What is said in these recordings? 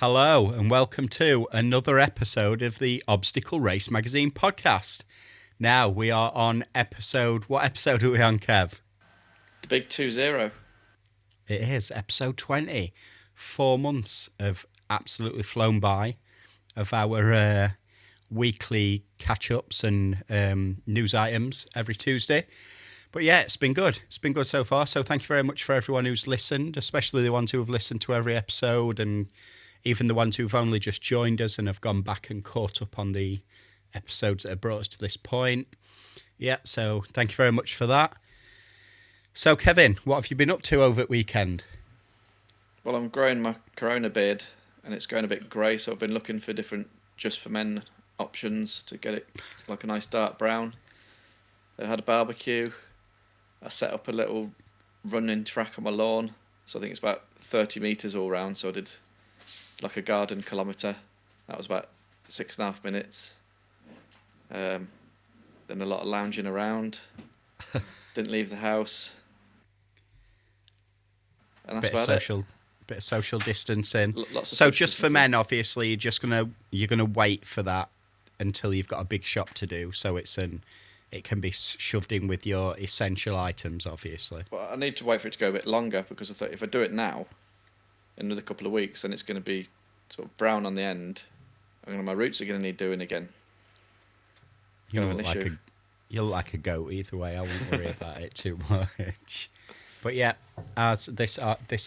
Hello and welcome to another episode of the Obstacle Race Magazine podcast. Now we are on what episode are we on, Kev? The big 2-0. It is episode 20. 4 months have absolutely flown by of our weekly catch-ups and news items every Tuesday. But yeah, it's been good. It's been good so far. So thank you very much for everyone who's listened, especially the ones who have listened to every episode and even the ones who've only just joined us and have gone back and caught up on the episodes that have brought us to this point. Yeah, so thank you very much for that. So, Kevin, what have you been up to over at weekend? Well, I'm growing my Corona beard and it's going a bit grey, so I've been looking for different Just For Men options to get it like a nice dark brown. I had a barbecue. I set up a little running track on my lawn, so I think it's about 30 metres all round, so I did like a garden kilometre. That was about 6.5 minutes. Then a lot of lounging around. Didn't leave the house. And that's Bit of social distancing. Lots of so social just for distancing. men, obviously, you're gonna wait for that until you've got a big shop to do. So it can be shoved in with your essential items, obviously. Well, I need to wait for it to go a bit longer because I thought if I do it now, in another couple of weeks, then it's going to be sort of brown on the end. My roots are going to need doing again. You look like a goat either way. I wouldn't worry about it too much. But yeah, as this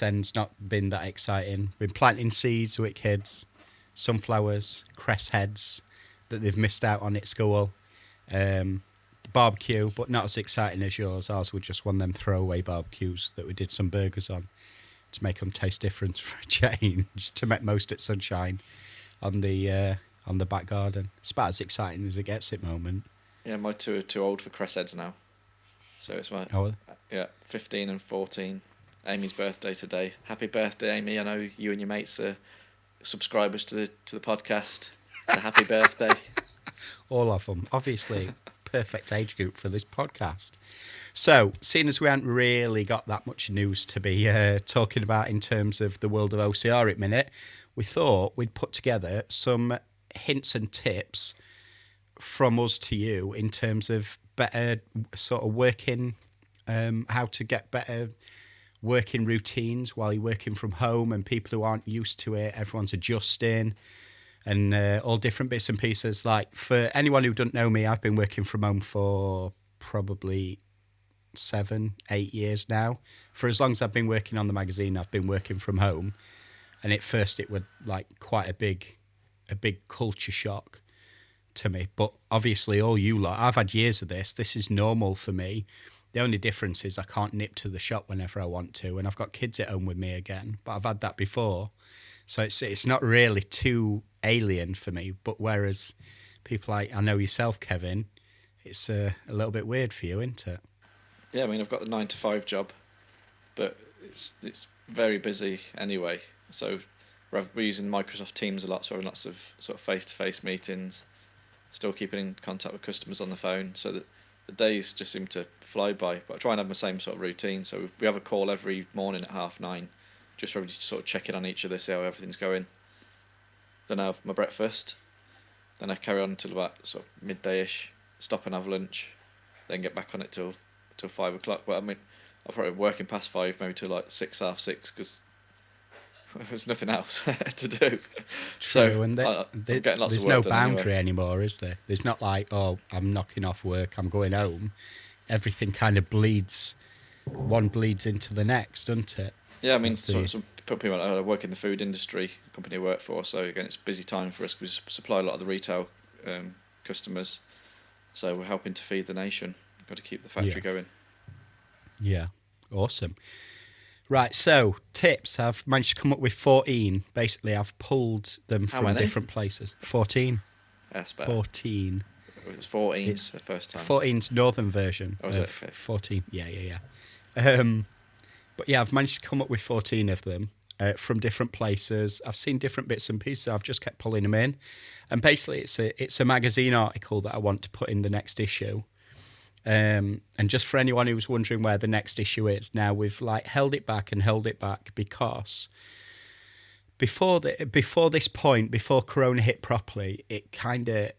end's not been that exciting. Been planting seeds with kids, sunflowers, cress heads that they've missed out on at school. Barbecue, but not as exciting as yours. Ours were just one of them throwaway barbecues that we did some burgers on to make them taste different for a change, to make most at sunshine on the back garden. It's about as exciting as it gets at the moment. Yeah, my two are too old for cress heads now. So it's my 15 and 14. Amy's birthday today. Happy birthday, Amy! I know you and your mates are subscribers to the podcast. So happy birthday! All of them, obviously. Perfect age group for this podcast. So, seeing as we haven't really got that much news to be talking about in terms of the world of OCR at the minute, we thought we'd put together some hints and tips from us to you in terms of better sort of working, how to get better working routines while you're working from home and people who aren't used to it, everyone's adjusting. And all different bits and pieces. Like, for anyone who doesn't know me, I've been working from home for probably 7-8 years now. For as long as I've been working on the magazine, I've been working from home. And at first it was like quite a big culture shock to me. But obviously all you lot, I've had years of this. This is normal for me. The only difference is I can't nip to the shop whenever I want to. And I've got kids at home with me again. But I've had that before. So it's not really too alien for me, but whereas people like, I know yourself, Kevin, it's a little bit weird for you, isn't it? Yeah, I've got the 9-to-5 job, but it's very busy anyway. So we're using Microsoft Teams a lot, so we're having lots of sort of face-to-face meetings, still keeping in contact with customers on the phone, so that the days just seem to fly by. But I try and have the same sort of routine. So we have a call every morning at 9:30, just for everybody to sort of check in on each other, see how everything's going. Then I have my breakfast. Then I carry on until about sort of midday-ish, stop and have lunch, then get back on it till 5 o'clock. But I'm probably working past 5, maybe till like 6, half 6, because there's nothing else to do. True, so and there's no boundary anymore, is there? There's not like, oh, I'm knocking off work, I'm going home. Everything kind of one bleeds into the next, doesn't it? Yeah, some people I work in the food industry, the company I work for, so again, it's a busy time for us because we supply a lot of the retail customers, so we're helping to feed the nation. We've got to keep the factory going. Yeah, awesome. Right, so tips. I've managed to come up with 14. Basically, I've pulled them from different places. 14. That's better. 14. It was 14 the first time. 14's northern version of 14. Yeah. But yeah, I've managed to come up with 14 of them from different places. I've seen different bits and pieces. I've just kept pulling them in. And basically, it's a magazine article that I want to put in the next issue. And just for anyone who's wondering where the next issue is, now we've held it back because before this point, before Corona hit properly, it kind of,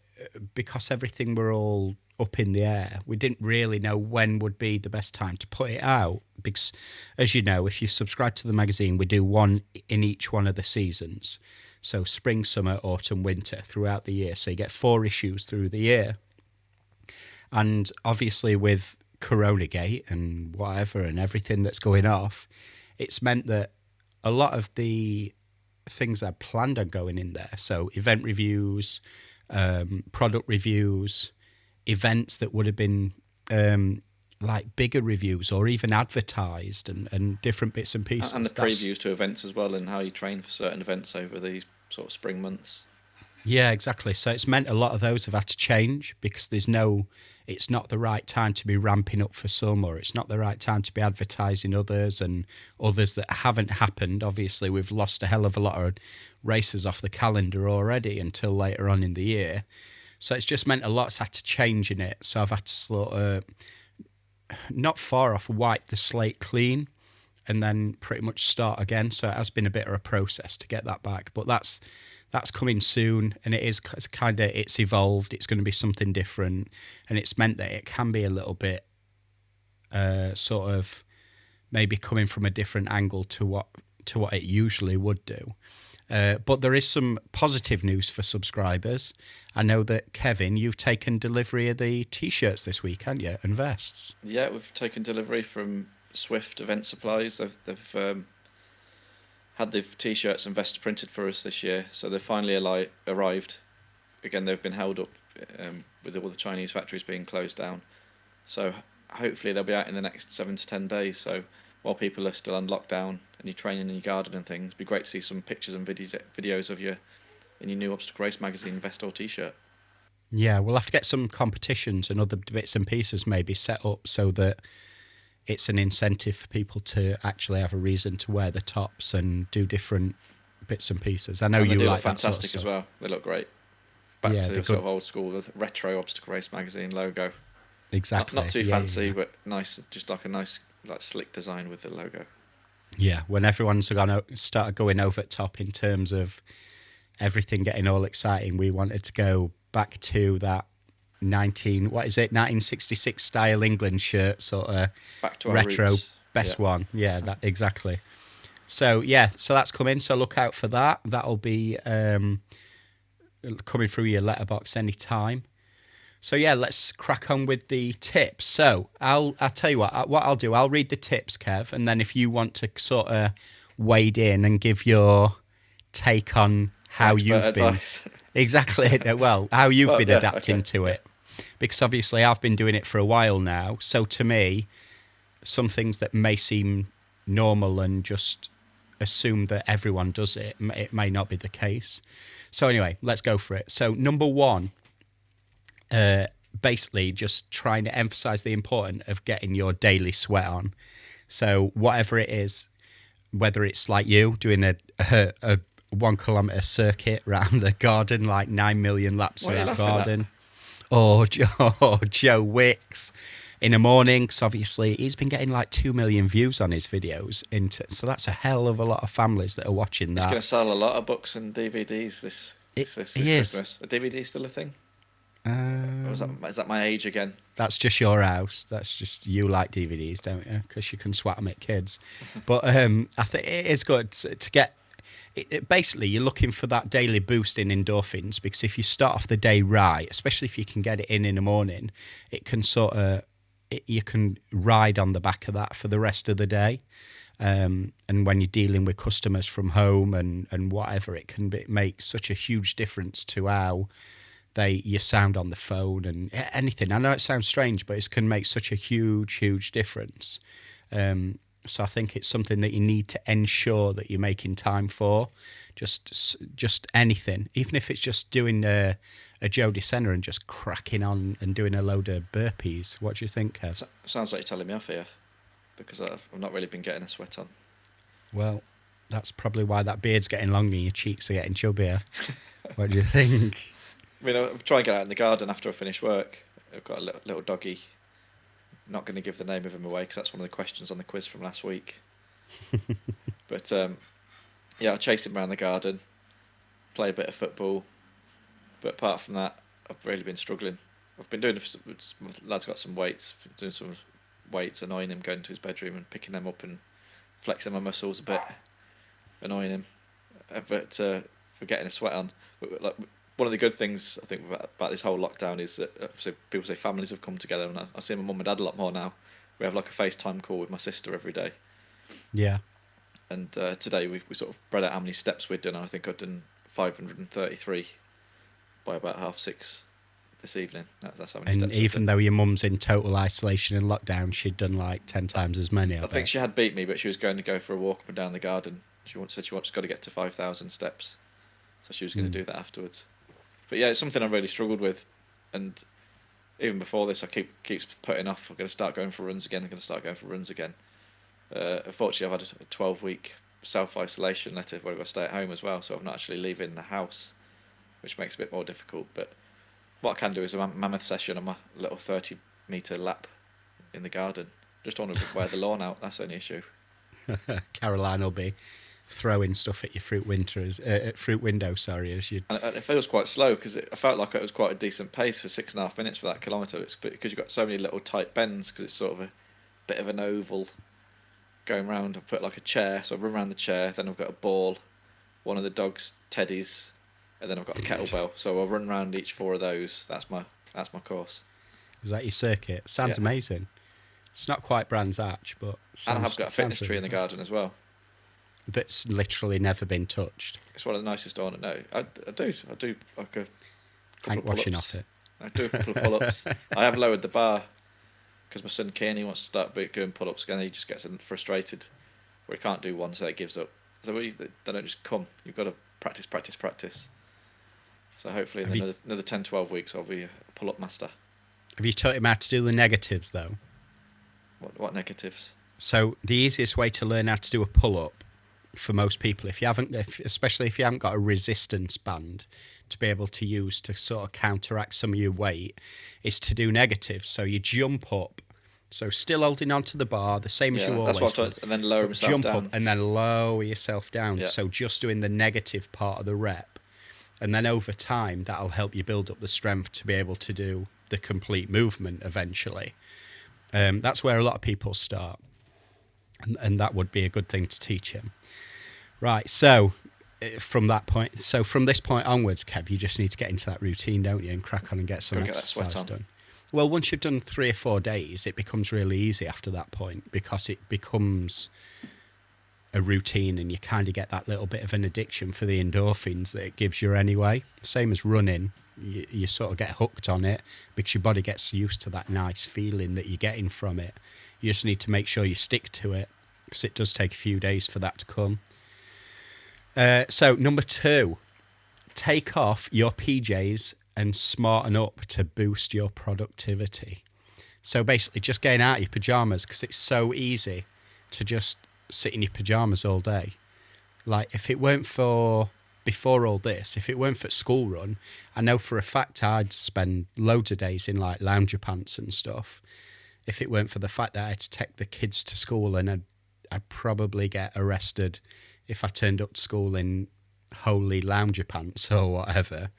because everything were all up in the air, we didn't really know when would be the best time to put it out. Because, as you know, if you subscribe to the magazine, we do one in each one of the seasons. So spring, summer, autumn, winter throughout the year. So you get 4 issues through the year. And obviously with Coronagate and whatever and everything that's going off, it's meant that a lot of the things I planned on going in there, so event reviews, product reviews, events that would have been like bigger reviews or even advertised and different bits and pieces. And the previews to events as well, and how you train for certain events over these sort of spring months. Yeah, exactly. So it's meant a lot of those have had to change because it's not the right time to be ramping up for some, or it's not the right time to be advertising others, and others that haven't happened. Obviously, we've lost a hell of a lot of races off the calendar already until later on in the year. So it's just meant a lot's had to change in it. So I've had to sort of, not far off, wipe the slate clean and then pretty much start again. So it has been a bit of a process to get that back. But that's coming soon, and it's evolved. It's going to be something different, and it's meant that it can be a little bit sort of maybe coming from a different angle to what it usually would do. But there is some positive news for subscribers. I know that, Kevin, you've taken delivery of the T-shirts this week, haven't you, and vests? Yeah, we've taken delivery from Swift Event Supplies. They've had the T-shirts and vests printed for us this year, so they've finally arrived. Again, they've been held up with all the Chinese factories being closed down. So hopefully they'll be out in the next 7 to 10 days. So while people are still on lockdown and you're training in your garden and things, it'd be great to see some pictures and videos of you in your new Obstacle Race Magazine vest or T-shirt. Yeah, we'll have to get some competitions and other bits and pieces maybe set up so that it's an incentive for people to actually have a reason to wear the tops and do different bits and pieces. I know you like that sort of fantastic stuff as well. They look great. Back to the sort of old school, the retro Obstacle Race Magazine logo. Exactly. Not too fancy, but nice, just like a nice, like slick design with the logo. Yeah, when everyone's started going over the top in terms of everything getting all exciting, we wanted to go back to that 1966 style England shirt, sort of back to our retro roots. best one. Yeah, that exactly. So so that's coming. So look out for that. That'll be coming through your letterbox anytime. So yeah, let's crack on with the tips. So I'll tell you what I'll do. I'll read the tips, Kev, and then if you want to sort of wade in and give your take on how you've been exactly well, how you've been adapting to it, because obviously I've been doing it for a while now. So to me, some things that may seem normal and just assume that everyone does it may not be the case. So anyway, let's go for it. So number 1. Basically just trying to emphasize the importance of getting your daily sweat on. So whatever it is, whether it's like you doing a 1 kilometre circuit around the garden, like 9 million laps around the garden, or Joe Wicks in the morning, because obviously he's been getting like 2 million views on his videos. So that's a hell of a lot of families that are watching that. He's going to sell a lot of books and DVDs this Christmas. Are DVDs still a thing? Or is that my age again? That's just your house. That's just you like DVDs, don't you? Because you can swat them at kids. But I think it is good to get. Basically, you're looking for that daily boost in endorphins, because if you start off the day right, especially if you can get it in the morning, it can you can ride on the back of that for the rest of the day. And when you're dealing with customers from home and whatever, it can make such a huge difference to how you sound on the phone and anything. I know it sounds strange, but it can make such a huge difference. So I think it's something that you need to ensure that you're making time for. Just anything, even if it's just doing a Joe DeSena and just cracking on and doing a load of burpees. What do you think, Kev? Sounds like you're telling me off here, because I've not really been getting a sweat on. Well, that's probably why that beard's getting longer and your cheeks are getting chubbier. What do you think? I mean, I'm trying to get out in the garden after I finish work. I've got a little doggy. Not going to give the name of him away because that's one of the questions on the quiz from last week. But Yeah, I chase him around the garden, play a bit of football, but apart from that, I've really been struggling. I've been doing. My lad's got some weights. Doing some weights, annoying him, going to his bedroom and picking them up and flexing my muscles a bit, annoying him. But for getting a sweat on. But, like, one of the good things I think about this whole lockdown is that people say families have come together, and I see my mum and dad a lot more now. We have like a FaceTime call with my sister every day. Yeah. And today we sort of read out how many steps we'd done. And I think I'd done 533 by about 6:30 this evening. That's how many steps. And even though your mum's in total isolation and lockdown, she'd done like 10 times as many. I think she had beat me, but she was going to go for a walk up and down the garden. Said she wants got to get to 5,000 steps, so she was going to do that afterwards. But yeah, it's something I've really struggled with, and even before this, I keeps putting off. I'm going to start going for runs again. Unfortunately, I've had a 12-week self-isolation letter where I've got to stay at home as well, so I'm not actually leaving the house, which makes it a bit more difficult. But what I can do is a mammoth session on my little 30-metre lap in the garden. Just don't want to wear the lawn out, that's the only issue. Caroline will be throwing stuff at your fruit window, as you. And it feels quite slow because I felt like it was quite a decent pace for 6.5 minutes for that kilometre. It's because you've got so many little tight bends because it's sort of a bit of an oval going round. I've put like a chair, so I run around the chair. Then I've got a ball, one of the dog's teddies, and then I've got a kettlebell. So I'll run around each 4 of those. That's my course. Is that your circuit? Sounds amazing. It's not quite Brands Hatch, but and I have got a fitness tree in the garden as well. That's literally never been touched. It's one of the nicest I want to know. I do like a couple Ain't washing off it. I do a couple of pull-ups. I have lowered the bar because my son Kearney wants to start doing pull-ups again. He just gets frustrated where he can't do one, so he gives up. So they don't just come. You've got to practice. So hopefully in another 10, 12 weeks I'll be a pull-up master. Have you taught him how to do the negatives though? What negatives? So the easiest way to learn how to do a pull-up for most people, especially if you haven't got a resistance band to be able to use to sort of counteract some of your weight, is to do negatives. So you jump up, so still holding onto the bar, the same as you always that's what and then lower yourself jump down. Up and then lower yourself down. Yeah. So just doing the negative part of the rep, and then over time that'll help you build up the strength to be able to do the complete movement eventually. That's where a lot of people start, and that would be a good thing to teach him. Right, so from this point onwards, Kev, you just need to get into that routine, don't you, and crack on and get some exercise done. Well, once you've done 3 or 4 days, it becomes really easy after that point because it becomes a routine and you kind of get that little bit of an addiction for the endorphins that it gives you anyway. Same as running, you sort of get hooked on it because your body gets used to that nice feeling that you're getting from it. You just need to make sure you stick to it because it does take a few days for that to come. So number 2, take off your PJs and smarten up to boost your productivity. So basically just getting out of your pyjamas because it's so easy to just sit in your pyjamas all day. Like if it weren't for, before all this, if it weren't for school run, I know for a fact I'd spend loads of days in like lounger pants and stuff. If it weren't for the fact that I had to take the kids to school and I'd probably get arrested if I turned up to school in holy lounger pants or whatever.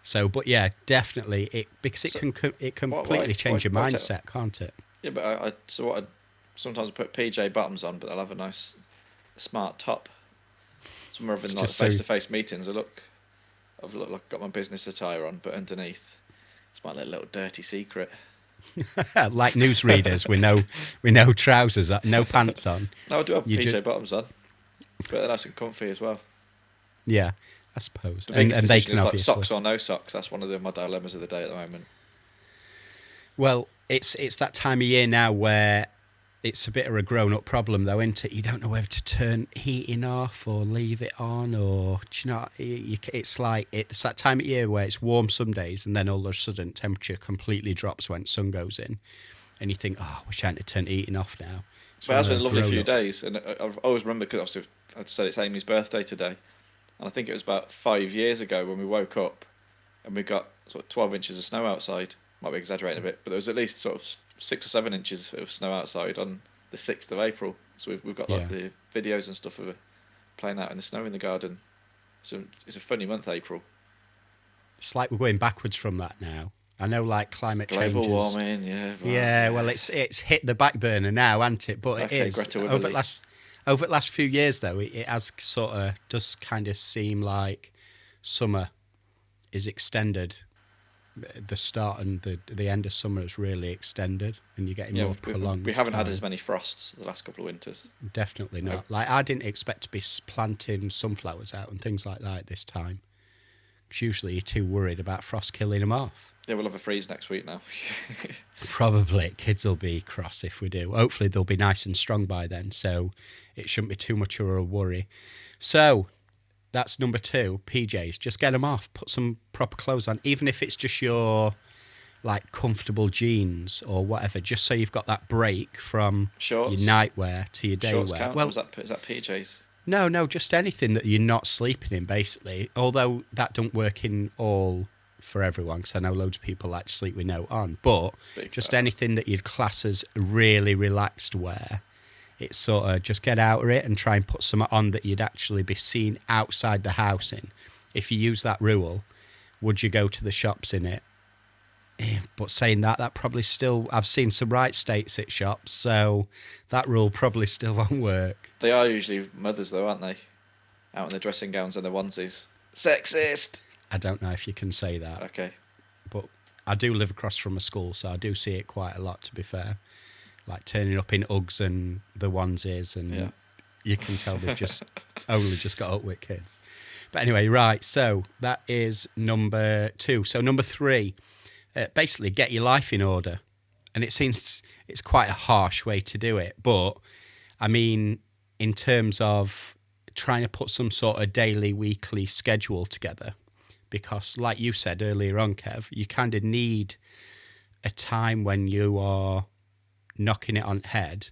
So, but yeah, definitely because it can completely change your mindset, can't it? Yeah, but I sometimes I put PJ bottoms on, but I'll have a nice smart top. Somewhere in like face-to-face meetings, I've like got my business attire on, but underneath it's my little dirty secret. Like newsreaders with no trousers, no pants on. No, I do have PJ bottoms on, but they're nice and comfy as well. Yeah, I suppose. The biggest decision is like socks or no socks. That's one of my dilemmas of the day at the moment. Well, it's that time of year now where it's a bit of a grown-up problem, though, isn't it? You don't know whether to turn heating off or leave it on, or do you know? It's that time of year where it's warm some days, and then all of a sudden temperature completely drops when sun goes in, and you think, "Oh, I wish I hadn't turned heating off now." But it has been a lovely few days, and I've always remembered because obviously I'd said it's Amy's birthday today, and I think it was about 5 years ago when we woke up, and we got sort of 12 inches of snow outside. Might be exaggerating a bit, but there was at least sort of 6 or 7 inches of snow outside on the 6th of April. So we've got like the videos and stuff of playing out in the snow in the garden. So it's a funny month, April. It's like we're going backwards from that now. I know, like, climate Global changes. warming, yeah. Well, Yeah, well, it's hit the back burner now, hasn't it? But Okay, it is. Greta Over Wimberly. the last few years, though, it has sort of does kind of seem like summer is extended. The start and the end of summer is really extended, and you're getting Yeah, more prolonged. we haven't had time. as many frosts the last couple of winters. Definitely not. No. Like, I didn't expect to be planting sunflowers out and things like that this time. 'Cause usually you're too worried about frost killing them off. Yeah, we'll have a freeze next week now. Probably. Kids will be cross if we do. Hopefully they'll be nice and strong by then, so it shouldn't be too much of a worry. So that's number 2, PJs. Just get them off. Put some proper clothes on, even if it's just your, like, comfortable jeans or whatever, just so you've got that break from Shorts? your nightwear to your day Shorts wear. count? Well, Or is that PJs? no, just anything that you're not sleeping in, basically. Although that don't work in all for everyone, because I know loads of people like to sleep with no on. But Big just fat. anything that you'd class as really relaxed wear, it's sort of just get out of it and try and put some on that you'd actually be seen outside the house in. If you use that rule, would you go to the shops in it? But saying that probably still, I've seen some right states at shops, so that rule probably still won't work. They are usually mothers, though, aren't they? Out in their dressing gowns and their onesies. Sexist! I don't know if you can say that. Okay. But I do live across from a school, so I do see it quite a lot, to be fair. Like turning up in Uggs and the onesies, and Yeah. you can tell they've just only just got up with kids. But anyway, right, so that is number 2. So number 3, basically get your life in order. And it seems it's quite a harsh way to do it, but I mean, in terms of trying to put some sort of daily, weekly schedule together, because like you said earlier on, Kev, you kind of need a time when you are knocking it on head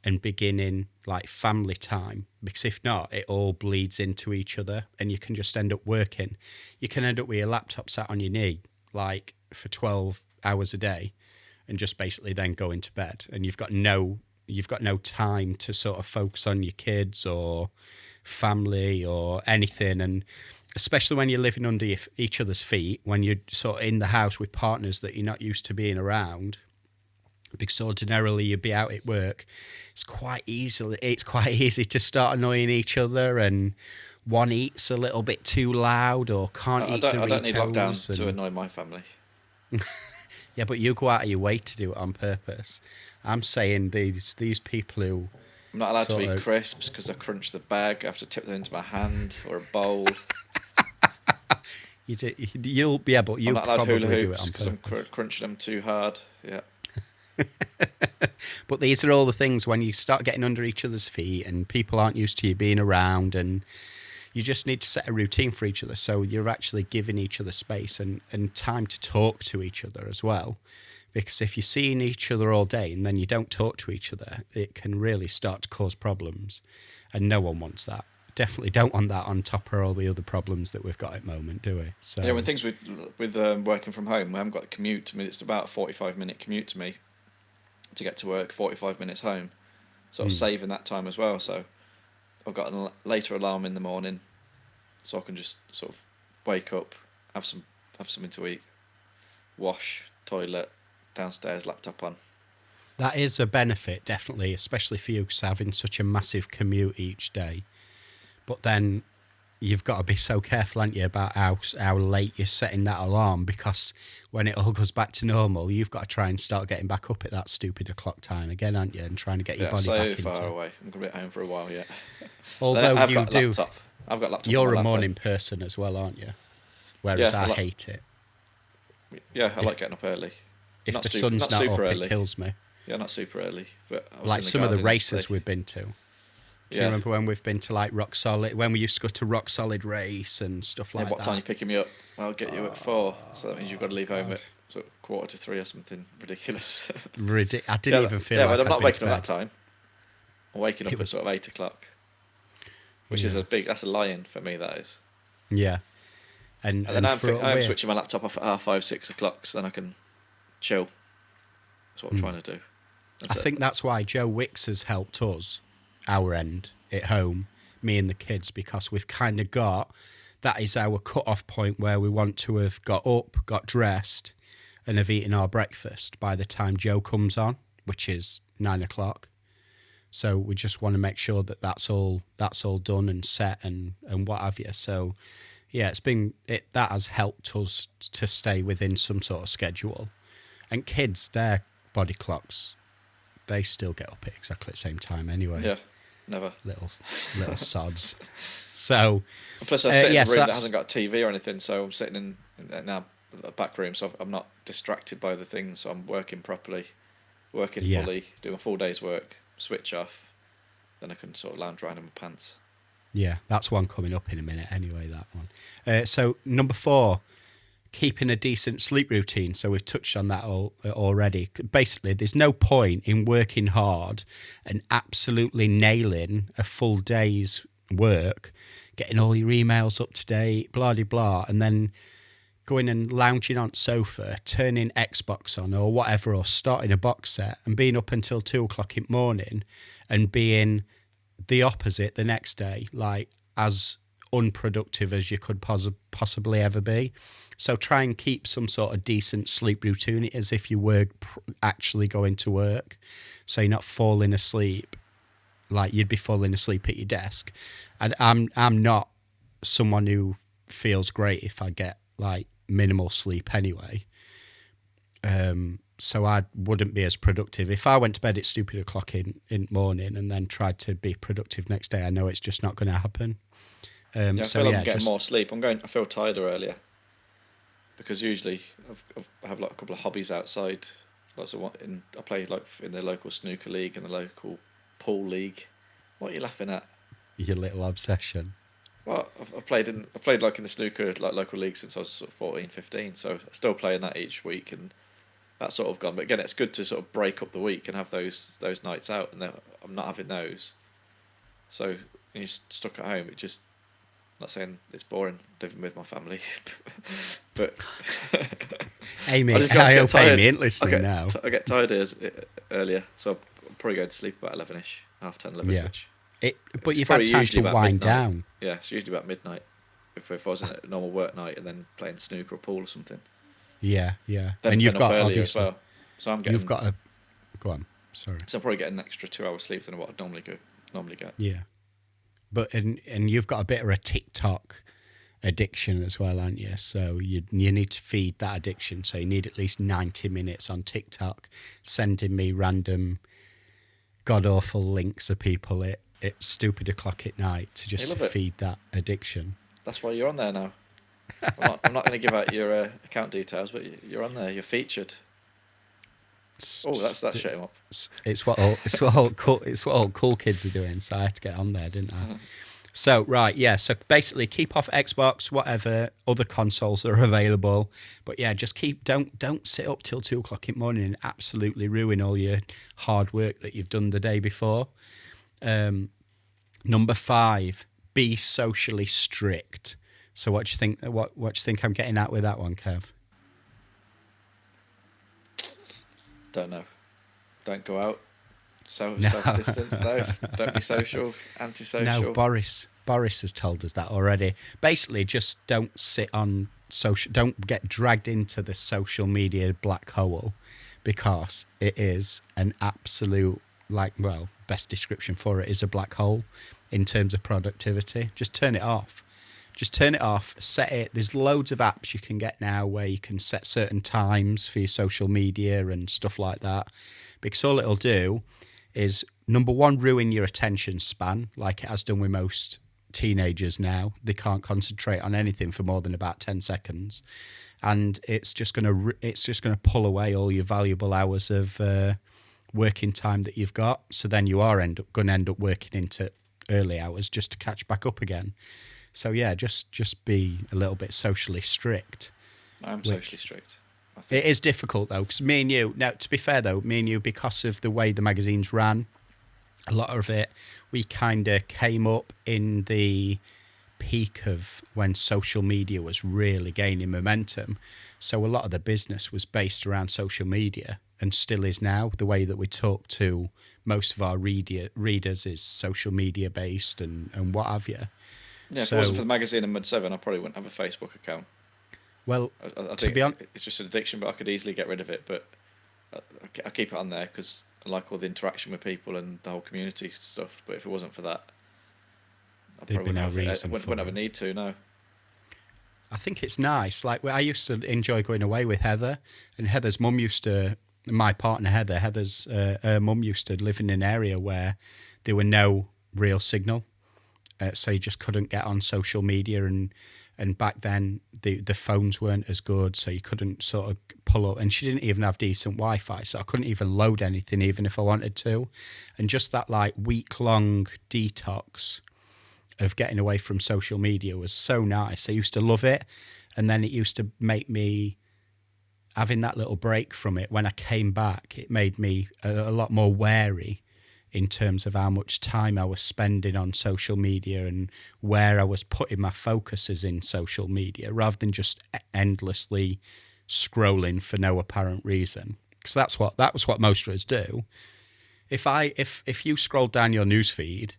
and beginning like family time, because if not, it all bleeds into each other and you can just end up working. You can end up with your laptop sat on your knee like for 12 hours a day and just basically then go into bed, and you've got no time to sort of focus on your kids or family or anything. And especially when you're living under each other's feet, when you're sort of in the house with partners that you're not used to being around, because ordinarily you'd be out at work, it's quite easy to start annoying each other, and one eats a little bit too loud or can't eat Doritos. I don't need lockdown to annoy my family. Yeah, but you go out of your way to do it on purpose. I'm saying these people who... I'm not allowed to sort eat of- crisps because I crunch the bag. I have to tip them into my hand or a bowl. You'll be able. I'm You'll not allowed hula probably do it hoops on because I'm purpose. crunching them too hard. Yeah. But these are all the things when you start getting under each other's feet and people aren't used to you being around, and you just need to set a routine for each other so you're actually giving each other space and time to talk to each other as well. Because if you're seeing each other all day and then you don't talk to each other, it can really start to cause problems. And no one wants that. Definitely don't want that on top of all the other problems that we've got at the moment, do we? So Yeah, when things with working from home, we haven't got the commute. I mean, it's about a 45-minute commute to me to get to work, 45 minutes home. Sort of saving that time as well. So I've got a later alarm in the morning, so I can just sort of wake up, have something to eat, wash, toilet, downstairs, laptop on. that is a benefit, definitely, especially for you, 'cause having such a massive commute each day. But then you've got to be so careful, aren't you, about how late you're setting that alarm, because when it all goes back to normal, you've got to try and start getting back up at that stupid o'clock time again, aren't you, and trying to get your body so back far into. away. I'm gonna be at home for a while yet. Although I've you got a do, laptop. I've got a laptop. you're on a my lap, morning person as well, aren't you? Whereas Yeah, I hate it. Yeah, I like getting up early. If Not the super- sun's not not up, super it early. kills me. Yeah, not super early, but I was Like in the some of the garden races yesterday. we've been to. Do you Yeah. remember when we've been to like Rock Solid, when we used to go to Rock Solid race and stuff Yeah, like what that? time are you picking me up? I'll get you at 4, so that means you've got to leave home God. at sort of 2:45 or something ridiculous. I didn't even feel like but I'm I'd not been waking to up that bed. time. I'm waking up It at sort of 8 o'clock, which is Yeah. that's a lion for me, that is. Yeah. And And then I'm for we're- switching my laptop off at 5:30, 6 o'clock, so then I can chill. That's what I'm trying to do. I think that's why Joe Wicks has helped us, our end, at home, me and the kids, because we've kind of got, that is our cut-off point where we want to have got up, got dressed, and have eaten our breakfast by the time Joe comes on, which is 9 o'clock. So we just want to make sure that that's all done and set and what have you. So yeah, that has helped us to stay within some sort of schedule. And kids, their body clocks, they still get up at exactly the same time anyway. Yeah, never. Little sods. So plus I sit in a room that that's- hasn't got a TV or anything, so I'm sitting in a back room, so I'm not distracted by the things, so I'm working properly, working fully, doing a full day's work, switch off, then I can sort of lounge around in my pants. Yeah, that's one coming up in a minute anyway, that one. So number 4, keeping a decent sleep routine. So we've touched on that already. Basically, there's no point in working hard and absolutely nailing a full day's work, getting all your emails up to date, blah, blah, blah, and then going and lounging on sofa, turning Xbox on or whatever, or starting a box set and being up until 2 o'clock in the morning and being the opposite the next day, like as unproductive as you could possibly ever be. So try and keep some sort of decent sleep routine as if you were actually going to work. So you're not falling asleep like you'd be falling asleep at your desk. And I'm not someone who feels great if I get like minimal sleep anyway. So I wouldn't be as productive. If I went to bed at stupid o'clock in the morning and then tried to be productive next day, I know it's just not going to happen. I feel like I'm getting more sleep. I feel tired earlier because usually I have like a couple of hobbies outside. Lots of I play like in the local snooker league and the local pool league. What are you laughing at? Your little obsession. Well, I've played like in the snooker like local league since I was sort of 14, 15. So I still play in that each week, and that's sort of gone. But again, it's good to sort of break up the week and have those nights out, and I'm not having those. So when you're stuck at home, I'm not saying it's boring living with my family, but Amy, I hope Amy ain't listening now. I get tired earlier, so I'm probably going to sleep about 11ish, half 10, 11. Yeah. But you've had time to wind down. Yeah, it's usually about midnight. If I was in a normal work night and then playing snooker or pool or something. Yeah, yeah. Then and you've got obviously as well. So I'm getting. You've got a. Go on. Sorry. So I'm probably getting an extra 2 hours sleep than what I'd normally get. Yeah, but and you've got a bit of a TikTok addiction as well, aren't you? So you need to feed that addiction. So you need at least 90 minutes on TikTok, sending me random god awful links of people at stupid o'clock at night to feed that addiction. That's why you're on there now. I'm not going to give out your account details, but you're on there. You're featured. Oh, that's shut him up. It's what all cool kids are doing. So I had to get on there, didn't I? So right, yeah. So basically, keep off Xbox, whatever other consoles are available. But yeah, just don't sit up till 2 o'clock in the morning and absolutely ruin all your hard work that you've done the day before. Number 5, be socially strict. So what do you think? What do you think I'm getting at with that one, Kev? Don't know. Don't go out. Self-distance. No. Don't be social. Antisocial. No, Boris has told us that already. Basically, just don't sit on social. Don't get dragged into the social media black hole, because it is an absolute best description for it is a black hole in terms of productivity. Just turn it off. Set it. There's loads of apps you can get now where you can set certain times for your social media and stuff like that, because all it'll do is, number 1, ruin your attention span, like it has done with most teenagers now. They can't concentrate on anything for more than about 10 seconds, and it's just gonna pull away all your valuable hours of working time that you've got. So then you are going to end up working into early hours just to catch back up again. So yeah, just be a little bit socially strict. I'm socially strict. It is difficult though, because me and you, now to be fair though, because of the way the magazines ran, a lot of it, we kind of came up in the peak of when social media was really gaining momentum. So a lot of the business was based around social media, and still is now. The way that we talk to most of our readers is social media based and what have you. Yeah, if it wasn't for the magazine and Mud 7, I probably wouldn't have a Facebook account. Well, I to think be honest, it's just an addiction, but I could easily get rid of it. But I keep it on there because I like all the interaction with people and the whole community stuff. But if it wasn't for that, I there'd be probably no wouldn't reason wouldn't have a need to. No. I think it's nice. Like, I used to enjoy going away with Heather, and Heather's mum used to, my partner Heather's her mum used to live in an area where there were no real signal. So you just couldn't get on social media, and back then the phones weren't as good, so you couldn't sort of pull up. And she didn't even have decent Wi-Fi, so I couldn't even load anything, even if I wanted to. And just that like week-long detox of getting away from social media was so nice. I used to love it, and then it used to make me, having that little break from it, when I came back, it made me a lot more wary in terms of how much time I was spending on social media and where I was putting my focuses in social media, rather than just endlessly scrolling for no apparent reason. Because that was what most of us do. If you scrolled down your newsfeed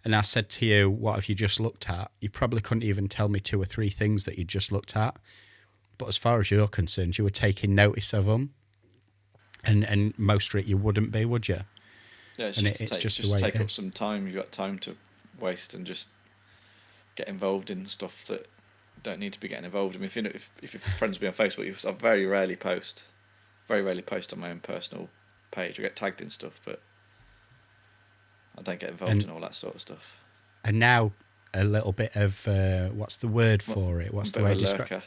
and I said to you, what have you just looked at? You probably couldn't even tell me 2 or 3 things that you just looked at. But as far as you're concerned, you were taking notice of them. And most of it you wouldn't be, would you? Yeah, it's And just, just just the way take it up is. some time. You've got time to waste and just get involved in stuff that you don't need to be getting involved in. If your friends be on Facebook, I very rarely post on my own personal page. I get tagged in stuff, but I don't get involved in all that sort of stuff. And now a little bit of what's the word for it? What's the way to describe?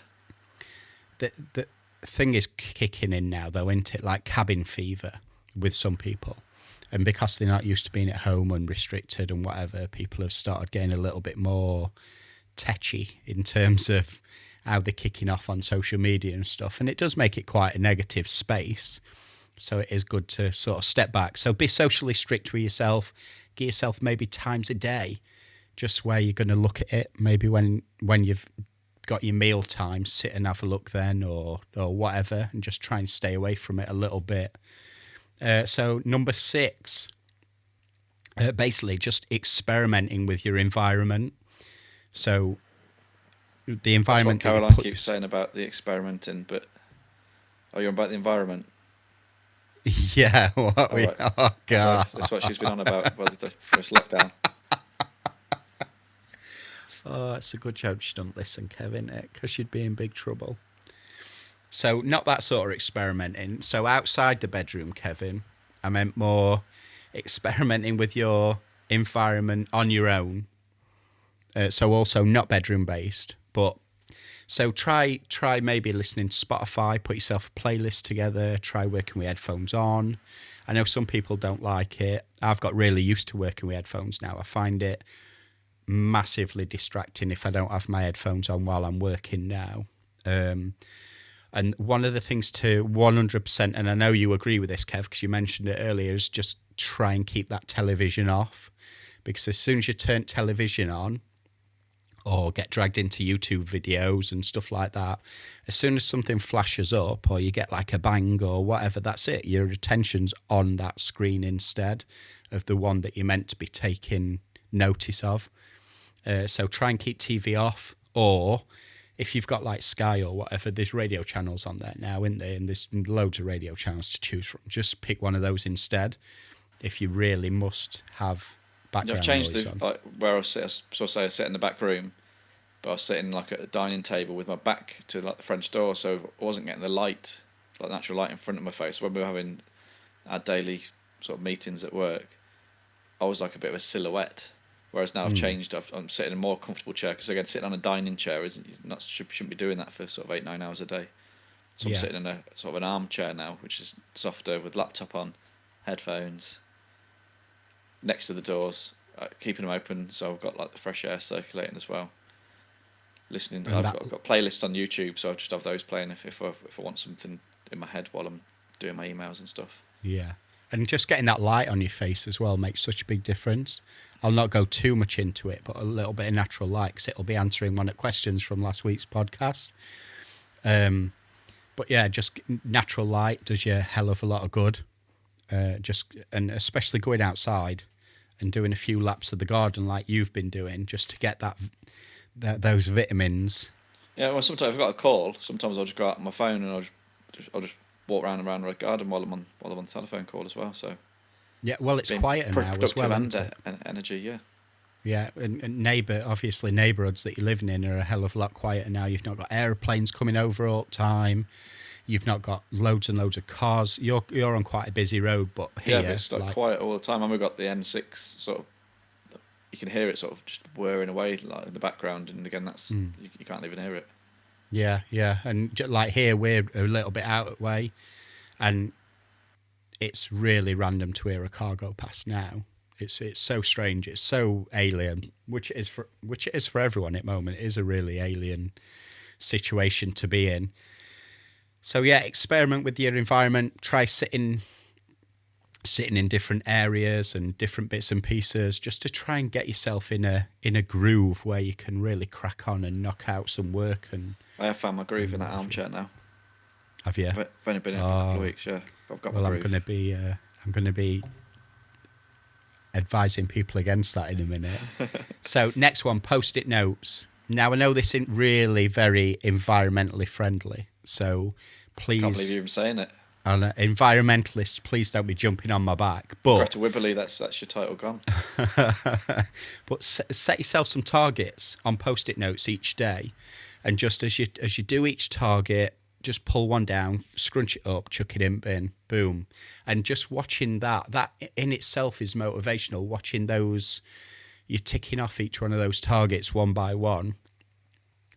The thing is kicking in now, though, isn't it? Like cabin fever with some people. And because they're not used to being at home and restricted and whatever, people have started getting a little bit more tetchy in terms of how they're kicking off on social media and stuff. And it does make it quite a negative space. So it is good to sort of step back. So be socially strict with yourself. Give yourself maybe times a day, just where you're going to look at it. Maybe when you've got your meal time, sit and have a look then or whatever, and just try and stay away from it a little bit. So number 6, basically just experimenting with your environment. So the environment. That's what Caroline keeps saying about the experimenting, but you're about the environment. Yeah. Oh God. That's what she's been on about the first lockdown. Oh, it's a good joke she doesn't listen, Kevin, because she'd be in big trouble. So not that sort of experimenting. So outside the bedroom, Kevin, I meant more experimenting with your environment on your own. So also not bedroom based, but so try maybe listening to Spotify, put yourself a playlist together, try working with headphones on. I know some people don't like it. I've got really used to working with headphones now. I find it massively distracting if I don't have my headphones on while I'm working now. And one of the things to 100%, and I know you agree with this, Kev, because you mentioned it earlier, is just try and keep that television off. Because as soon as you turn television on or get dragged into YouTube videos and stuff like that, as soon as something flashes up or you get like a bang or whatever, that's it. Your attention's on that screen instead of the one that you're meant to be taking notice of. So try and keep TV off, or if you've got like Sky or whatever, there's radio channels on there now, isn't there? And there's loads of radio channels to choose from. Just pick one of those instead if you really must have background I've changed noise on. Like where I sit, I sit in the back room, but I was sitting like at a dining table with my back to like the French door, so I wasn't getting the light, like natural light in front of my face. When we were having our daily sort of meetings at work, I was like a bit of a silhouette. Whereas now I've changed. I'm sitting in a more comfortable chair, because again, sitting on a dining chair shouldn't be doing that for sort of 8-9 hours a day. So I'm sitting in a sort of an armchair now, which is softer, with laptop on, headphones, next to the doors, keeping them open, so I've got like the fresh air circulating as well. Listening, I've got playlists on YouTube, so I just have those playing if I want something in my head while I'm doing my emails and stuff. Yeah, and just getting that light on your face as well makes such a big difference. I'll not go too much into it, but a little bit of natural light, because it'll be answering one of the questions from last week's podcast. But But yeah, just natural light does you a hell of a lot of good. And especially going outside and doing a few laps of the garden like you've been doing, just to get those vitamins. Yeah, well, sometimes I've got a call. Sometimes I'll just go out on my phone and I'll just walk around and around the garden while I'm on the telephone call as well. So Yeah, well, it's quieter now as well, isn't it? Energy, yeah. Yeah, and neighbourhoods that you're living in are a hell of a lot quieter now. You've not got aeroplanes coming over all the time. You've not got loads and loads of cars. You're on quite a busy road, but here... Yeah, but it's like quiet all the time. And we've got the M6 sort of... You can hear it sort of just whirring away like in the background, and again, that's you can't even hear it. Yeah. And like here, we're a little bit out of the way, and it's really random to hear a car go past now. It's so strange. It's so alien, which it is for everyone at the moment. It is a really alien situation to be in. So yeah, experiment with your environment. Try sitting in different areas and different bits and pieces, just to try and get yourself in a groove where you can really crack on and knock out some work. And I have found my groove in that armchair now. Have you? I've only been in for a couple of weeks. Yeah, I've got my groove. I'm going to be advising people against that in a minute. So next one, post-it notes. Now I know this isn't really very environmentally friendly, so please... Can't believe you're even saying it. And environmentalists, please don't be jumping on my back. But Greta Wibberley, that's your title gone. But set yourself some targets on post-it notes each day, and just as you do each target, just pull one down, scrunch it up, chuck it in bin, boom. And just watching that in itself is motivational. Watching those, you're ticking off each one of those targets one by one,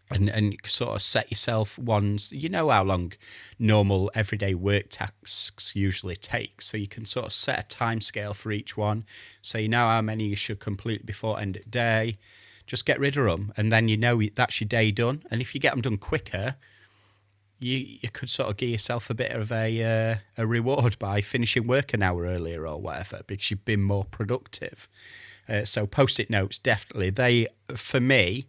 and sort of set yourself ones. You know how long normal everyday work tasks usually take, so you can sort of set a time scale for each one, so you know how many you should complete before end of day. Just get rid of them, and then you know that's your day done. And if you get them done quicker, you could sort of give yourself a bit of a reward by finishing work an hour earlier or whatever, because you've been more productive. So post-it notes, definitely. For me,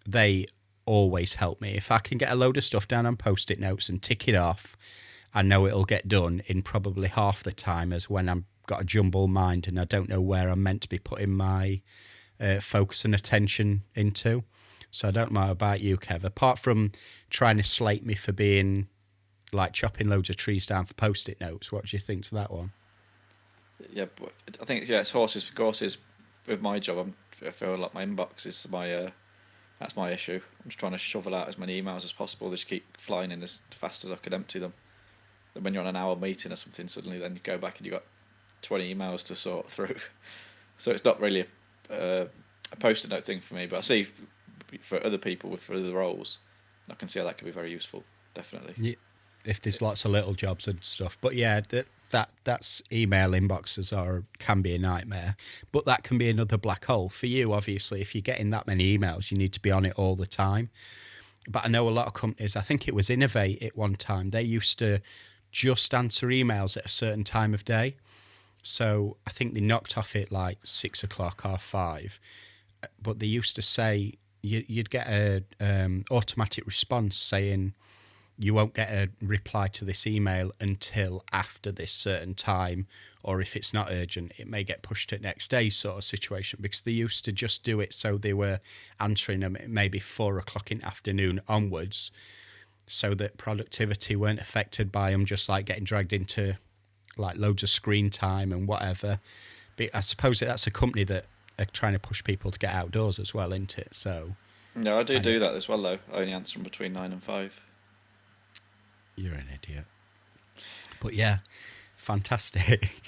they always help me. If I can get a load of stuff down on post-it notes and tick it off, I know it'll get done in probably half the time as when I've got a jumbled mind and I don't know where I'm meant to be putting my focus and attention into. So I don't know about you, Kev. Apart from trying to slate me for being like chopping loads of trees down for post-it notes, what do you think to that one? Yeah, but I think it's horses for courses. With my job, I feel like my inbox is that's my issue. I'm just trying to shovel out as many emails as possible. They just keep flying in as fast as I could empty them. Then when you're on an hour meeting or something, suddenly then you go back and you've got 20 emails to sort through. So it's not really a post-it note thing for me, but I see for other people for other roles, I can see how that could be very useful, definitely. Yeah, if there's lots of little jobs and stuff. But yeah, that's email inboxes can be a nightmare, but that can be another black hole for you. Obviously, if you're getting that many emails, you need to be on it all the time. But I know a lot of companies, I think it was Innovate at one time, they used to just answer emails at a certain time of day. So I think they knocked off it like 6 o'clock or 5, but they used to say you'd get a automatic response saying you won't get a reply to this email until after this certain time, or if it's not urgent, it may get pushed to next day sort of situation, because they used to just do it so they were answering them at maybe 4 o'clock in the afternoon onwards, so that productivity weren't affected by them just like getting dragged into like loads of screen time and whatever. But I suppose that's a company that are trying to push people to get outdoors as well, isn't it? So no, I do that as well though. I only answer them between 9 and 5. You're an idiot. But yeah, fantastic.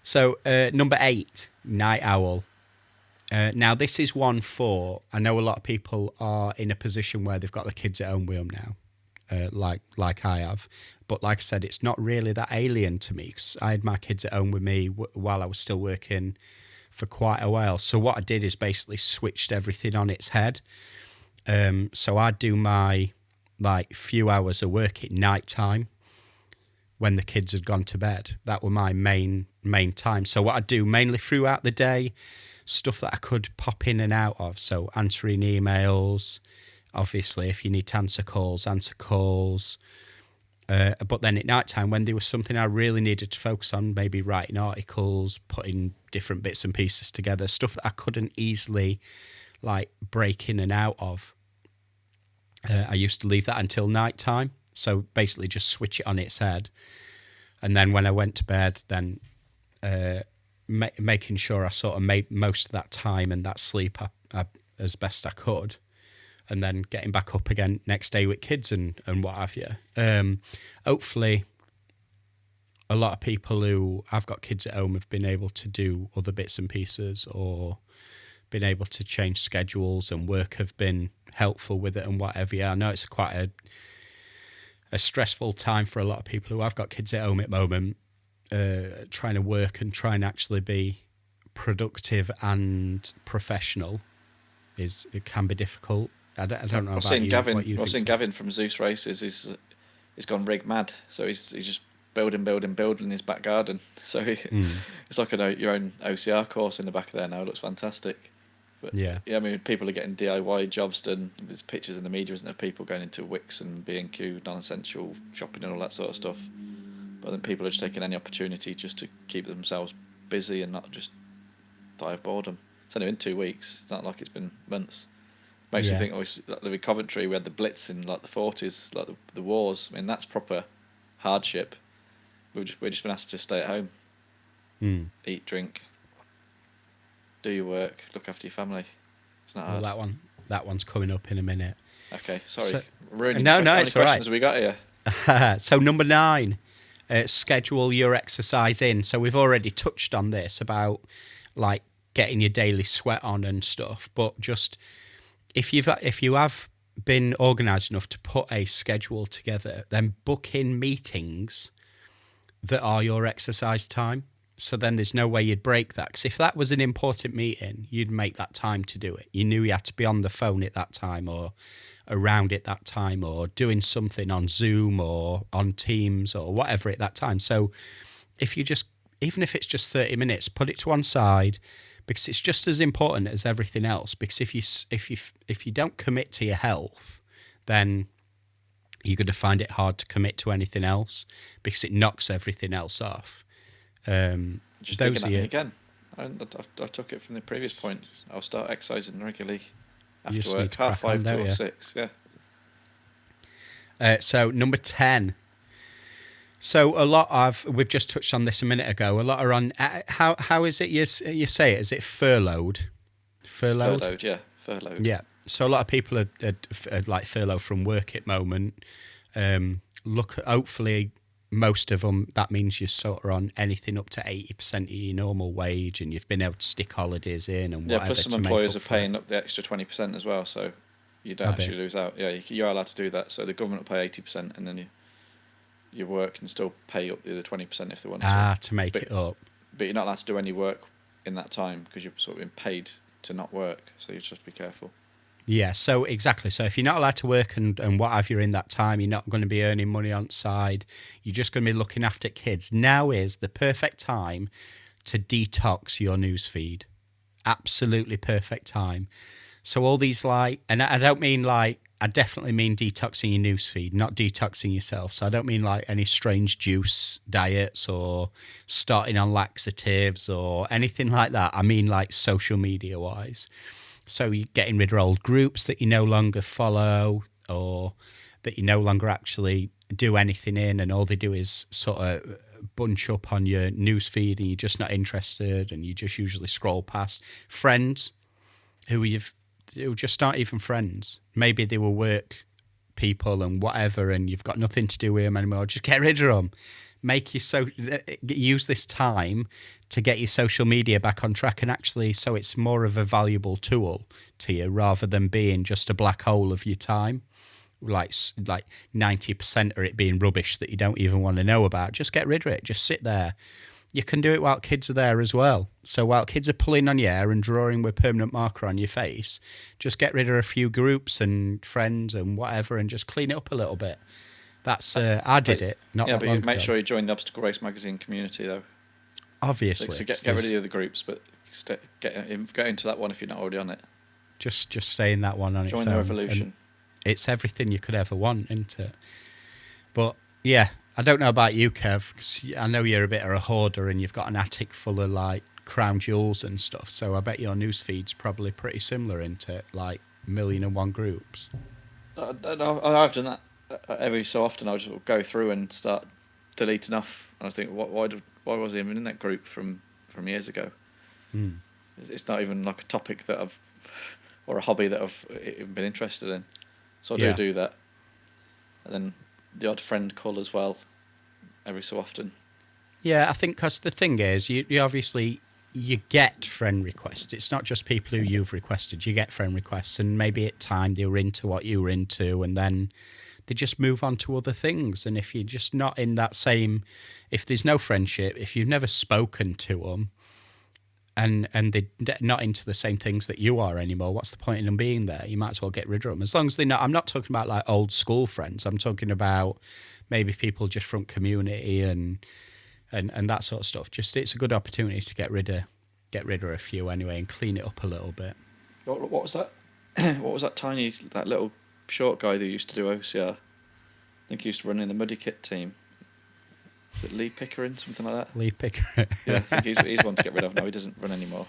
So number 8, night owl. Now this is one for, I know a lot of people are in a position where they've got the kids at home with them now, like I have. But like I said, it's not really that alien to me, 'cause I had my kids at home with me while I was still working for quite a while. So what I did is basically switched everything on its head. So I'd do my like few hours of work at night time when the kids had gone to bed. That were my main time. So what I'd do mainly throughout the day, stuff that I could pop in and out of. So answering emails, obviously, if you need to answer calls. But then at night time, when there was something I really needed to focus on, maybe writing articles, putting different bits and pieces together, stuff that I couldn't easily like break in and out of, I used to leave that until night time. So basically just switch it on its head. And then when I went to bed, then making sure I sort of made most of that time and that sleep as best I could. And then getting back up again next day with kids and what have you. Hopefully, a lot of people who have got kids at home have been able to do other bits and pieces, or been able to change schedules, and work have been helpful with it and whatever. Yeah, I know it's quite a stressful time for a lot of people who have got kids at home at the moment, trying to work and trying to actually be productive and professional. It can be difficult. I don't know about you. Gavin, I've seen Gavin from Zeus Races. He's gone rig mad. So he's just building in his back garden. So it's like your own OCR course in the back of there now. It looks fantastic. But yeah, I mean, people are getting DIY jobs done. There's pictures in the media, isn't there? People going into Wix and B&Q, non-essential shopping and all that sort of stuff. But then people are just taking any opportunity just to keep themselves busy and not just die of boredom. It's only been 2 weeks. It's not like it's been months. Makes you think, like living in Coventry, we had the Blitz in like the 40s, like the wars. I mean, that's proper hardship. We've just been asked to stay at home, eat, drink, do your work, look after your family. It's not hard. Well, that one's coming up in a minute. Okay, sorry. Ruining no, how many it's all right. questions have we got here? So number 9, schedule your exercise in. So we've already touched on this about like getting your daily sweat on and stuff, but just if you have been organised enough to put a schedule together, then book in meetings that are your exercise time. So then there's no way you'd break that. Because if that was an important meeting, you'd make that time to do it. You knew you had to be on the phone at that time, or around at that time, or doing something on Zoom or on Teams or whatever at that time. So even if it's just 30 minutes, put it to one side, because it's just as important as everything else. Because if you don't commit to your health, then you're going to find it hard to commit to anything else, because it knocks everything else off. Just digging at me again. I took it from the previous point. I'll start exercising regularly after work, 5:30 to 6. Yeah. So number 10. So we've just touched on this a minute ago. A lot are on. How is it you say it? Is it furloughed? Furloughed, yeah. Furloughed. Yeah. So a lot of people are like furloughed from work at the moment. Hopefully most of them, that means you're sort of on anything up to 80% of your normal wage, and you've been able to stick holidays in and whatever. Yeah, plus some employers are paying up the extra 20% as well, so you don't actually lose out. Yeah, you're allowed to do that. So the government will pay 80%, and then your work can still pay up the other 20% if they want to. To make it up. But you're not allowed to do any work in that time, because you're sort of been paid to not work, so you just have to be careful. Yeah, so exactly. So if you're not allowed to work and what have you in that time, you're not going to be earning money on side. You're just going to be looking after kids. Now is the perfect time to detox your news feed. Absolutely perfect time. So all these and I don't mean I definitely mean detoxing your news feed, not detoxing yourself. So I don't mean like any strange juice diets or starting on laxatives or anything like that. I mean like social media wise. So you're getting rid of old groups that you no longer follow, or that you no longer actually do anything in, and all they do is sort of bunch up on your news feed, and you're just not interested, and you just usually scroll past. Friends who just aren't even friends. Maybe they were work people and whatever, and you've got nothing to do with them anymore. Just get rid of them. Use this time to get your social media back on track, and actually so it's more of a valuable tool to you, rather than being just a black hole of your time, like 90% of it being rubbish that you don't even want to know about. Just get rid of it. Just sit there. You can do it while kids are there as well. So while kids are pulling on your hair and drawing with permanent marker on your face, just get rid of a few groups and friends and whatever, and just clean it up a little bit. That's I did it. But make sure you join the Obstacle Race Magazine community, though. Obviously, so get rid of the other groups, but get into that one if you're not already on it. Just stay in that one on its own. Join the revolution. It's everything you could ever want, isn't it? But yeah, I don't know about you, Kev, 'cause I know you're a bit of a hoarder and you've got an attic full of like crown jewels and stuff. So I bet your news feed's probably pretty similar into like 1,000,001 groups. I've done that every so often. I'll just go through and start deleting off. And I think, why was I even in that group from years ago? Mm. It's not even like a topic that I've or a hobby that I've even been interested in. So I Yeah. do that, and then the odd friend call as well, every so often. Yeah, I think because the thing is, you obviously you get friend requests. It's not just people who you've requested. You get friend requests, and maybe at time they were into what you were into, and then they just move on to other things. And if you're just not in that same, if there's no friendship, if you've never spoken to them, and they're not into the same things that you are anymore, what's the point in them being there? You might as well get rid of them. As long as they're not, I'm not talking about like old school friends. I'm talking about maybe people just from community and that sort of stuff. Just it's a good opportunity to get rid of a few anyway and clean it up a little bit. What was that? What was that little short guy that used to do OCR? I think he used to run in the Muddy Kit team. Is it Lee Pickering, something like that? Lee Pickering. Yeah, I think he's one to get rid of now. He doesn't run anymore.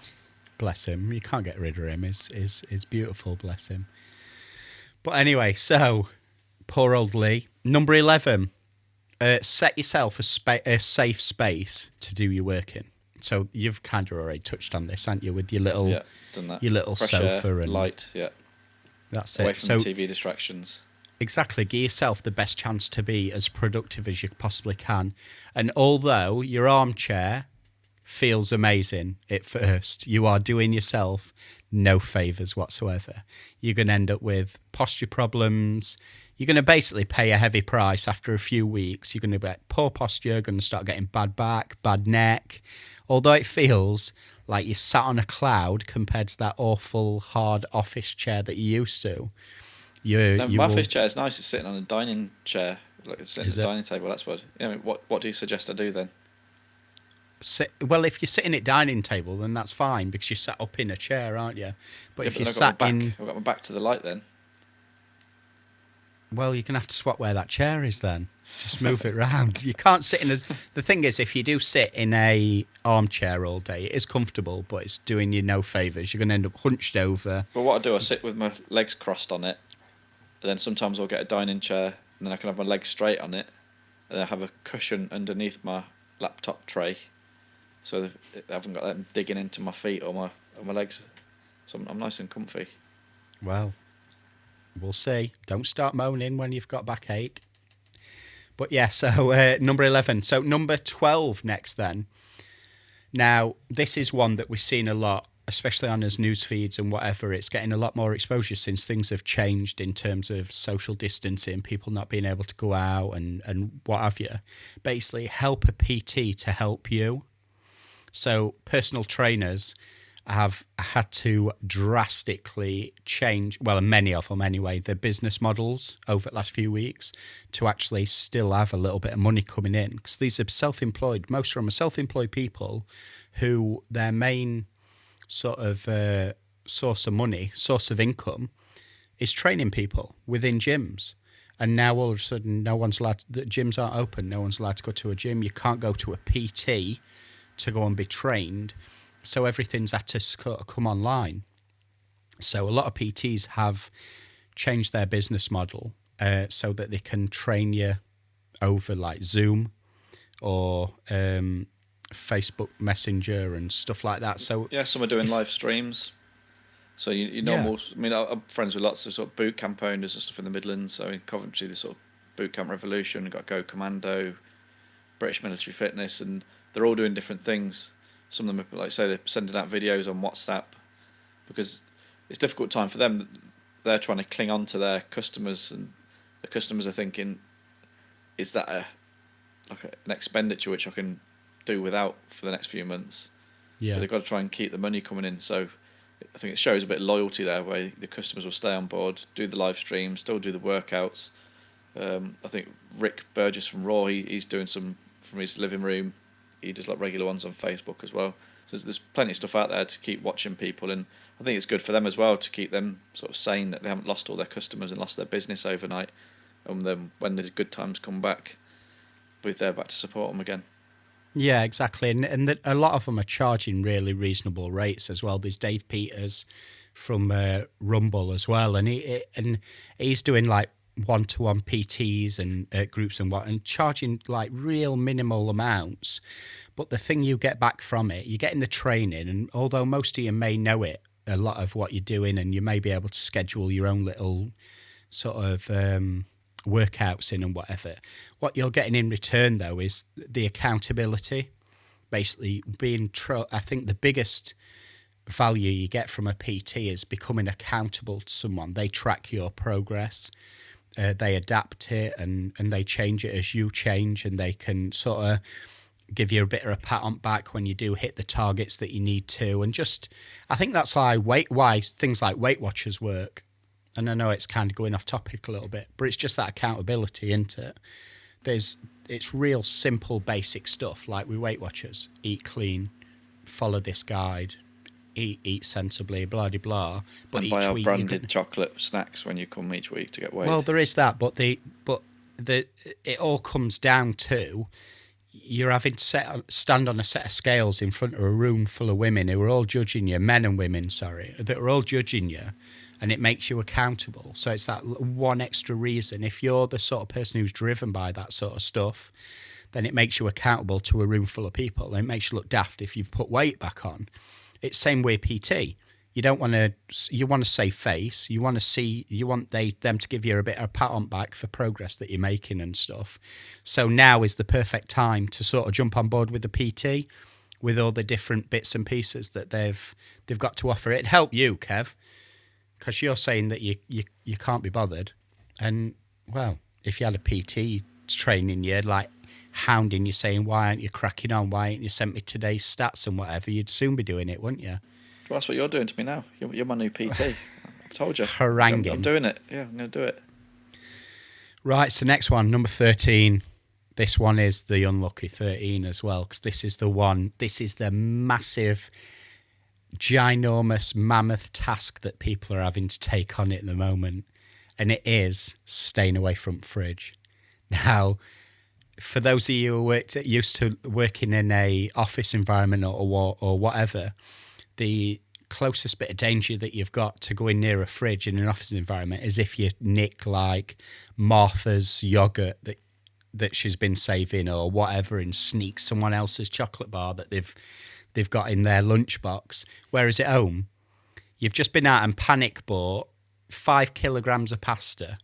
Bless him. You can't get rid of him. He's beautiful, bless him. But anyway, so poor old Lee. Number 11. Set yourself a safe space to do your work in. So you've kind of already touched on this, haven't you, with your little done that. your little Fresh sofa air, and light. Yeah, that's away it. from So the TV distractions. exactly, give yourself the best chance to be as productive as you possibly can. And although your armchair feels amazing at first, you are doing yourself no favours whatsoever. You're going to end up with posture problems. You're going to basically pay a heavy price after a few weeks. You're going to get poor posture, going to start getting bad back, bad neck. Although it feels like you're sat on a cloud compared to that awful hard office chair that you're used to. My office chair is nice. It's sitting on a dining chair, like it's sitting at Is the it? dining table. That's what. I mean, what do you suggest I do then? Well, if you're sitting at dining table, then that's fine because you're sat up in a chair, aren't you? But if you're sat in, I've got my back to the light then. well, you're going to have to swap where that chair is then. Just move it round. You can't sit in as... The thing is, if you do sit in a armchair all day, it is comfortable, but it's doing you no favours. You're going to end up hunched over. Well, what I do, I sit with my legs crossed on it, and then sometimes I'll get a dining chair, and then I can have my legs straight on it, and then I have a cushion underneath my laptop tray, so I haven't got them digging into my feet or my legs. So I'm nice and comfy. Well, we'll see. Don't start moaning when you've got backache. But yeah, so number 11. So number 12 next then. Now, this is one that we've seen a lot, especially on his news feeds and whatever. It's getting a lot more exposure since things have changed in terms of social distancing, people not being able to go out and what have you. Basically, help a PT to help you. So personal trainers have had to drastically change, well, many of them anyway, their business models over the last few weeks to actually still have a little bit of money coming in. Because these are self-employed. Most of them are self-employed people who their main sort of source of money, source of income is training people within gyms. And now all of a sudden, the gyms aren't open. No one's allowed to go to a gym. You can't go to a PT to go and be trained. So everything's had to come online. So a lot of PTs have changed their business model so that they can train you over like Zoom or Facebook Messenger and stuff like that. So yeah, some are doing live streams. So you normal. Yeah. I mean, I'm friends with lots of sort of boot camp owners and stuff in the Midlands. So in Coventry, the sort of boot camp revolution, you've got Go Commando, British Military Fitness, and they're all doing different things. Some of them, like say, they're sending out videos on WhatsApp because it's a difficult time for them. They're trying to cling on to their customers, and the customers are thinking, "Is that an expenditure which I can do without for the next few months?" Yeah, but they've got to try and keep the money coming in. So I think it shows a bit of loyalty there, where the customers will stay on board, do the live streams, still do the workouts. I think Rick Burgess from Raw, he's doing some from his living room. He does like regular ones on Facebook as well. So there's plenty of stuff out there to keep watching people, and I think it's good for them as well to keep them sort of sane, that they haven't lost all their customers and lost their business overnight, and then when the good times come back, we're there back to support them again. Yeah, exactly. And a lot of them are charging really reasonable rates as well. There's Dave Peters from Rumble as well, and he's doing like one-to-one PTs and groups and charging like real minimal amounts. But the thing you get back from it, you're getting the training, and although most of you may know it, a lot of what you're doing, and you may be able to schedule your own little sort of workouts in and whatever. What you're getting in return, though, is the accountability. Basically, I think the biggest value you get from a PT is becoming accountable to someone. They track your progress, they adapt it, and they change it as you change, and they can sort of give you a bit of a pat on back when you do hit the targets that you need to. And just, I think that's why things like Weight Watchers work. And I know it's kind of going off topic a little bit, but it's just that accountability, isn't it? It's real simple, basic stuff like with Weight Watchers. Eat clean, follow this guide, eat sensibly, blah, blah, blah. But and buy each our week branded chocolate snacks when you come each week to get weighed. Well, there is that, but it all comes down to you're having to stand on a set of scales in front of a room full of women who are all judging you, men and women, sorry, that are all judging you. And it makes you accountable. So it's that one extra reason. If you're the sort of person who's driven by that sort of stuff, then it makes you accountable to a room full of people. And it makes you look daft if you've put weight back on. It's same way PT. You want to save face. You want them to give you a bit of a pat on back for progress that you're making and stuff. So now is the perfect time to sort of jump on board with the PT, with all the different bits and pieces that they've got to offer. It'd help you, Kev. Because you're saying that you can't be bothered. And, well, if you had a PT training you, like hounding you, saying, why aren't you cracking on? Why ain't you sent me today's stats and whatever? You'd soon be doing it, wouldn't you? Well, that's what you're doing to me now. You're my new PT. I've told you. Haranguing. I'm doing it. Yeah, I'm going to do it. Right, so next one, number 13. This one is the unlucky 13 as well, because this is the massive, ginormous mammoth task that people are having to take on it at the moment, and it is staying away from fridge. Now, for those of you who used to working in a office environment or whatever, the closest bit of danger that you've got to going near a fridge in an office environment is if you nick like Martha's yogurt that she's been saving or whatever, and sneak someone else's chocolate bar that they've got in their lunchbox. Whereas at home, you've just been out and panic bought 5 kilograms of pasta,